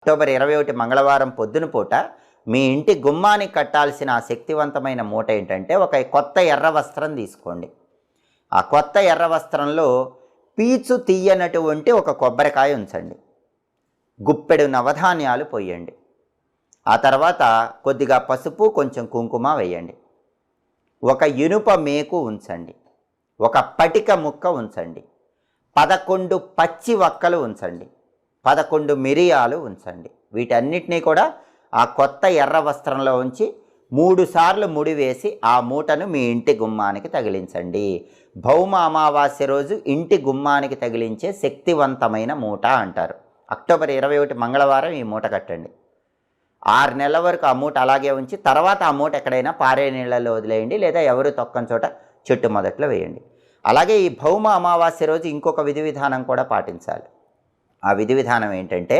October 21 మంగళవారం పొద్దున పూట మీ ఇంటి గుమ్మానికి కట్టాల్సిన ఆ శక్తివంతమైన మూట ఏంటంటే, ఒక కొత్త ఎర్ర వస్త్రం తీసుకోండి. ఆ కొత్త ఎర్ర వస్త్రంలో పీచు తీయనటువంటి ఒక కొబ్బరికాయ ఉంచండి. గుప్పెడు నవధాన్యాలు పొయ్యండి. ఆ తర్వాత కొద్దిగా పసుపు, కొంచెం కుంకుమ వేయండి. ఒక ఇనుప మేకు ఉంచండి. ఒక పటిక ముక్క ఉంచండి. 11 పచ్చి వక్కలు ఉంచండి. 11 మిరియాలు ఉంచండి. వీటన్నిటినీ కూడా ఆ కొత్త ఎర్ర వస్త్రంలో ఉంచి 3 సార్లు ముడివేసి ఆ మూటను మీ ఇంటి గుమ్మానికి తగిలించండి. భౌమ అమావాస్య రోజు ఇంటి గుమ్మానికి తగిలించే శక్తివంతమైన మూట అంటారు. అక్టోబర్ 21 మంగళవారం ఈ మూట కట్టండి. 6 నెలల వరకు ఆ మూట అలాగే ఉంచి తర్వాత ఆ మూట ఎక్కడైనా పారే నీళ్ళలో వదిలేయండి, లేదా ఎవరు తొక్కని చోట చెట్టు మొదట్లో వేయండి. అలాగే ఈ భౌమ అమావాస్య రోజు ఇంకొక విధి విధానం కూడా పాటించాలి. ఆ విధి విధానం ఏంటంటే,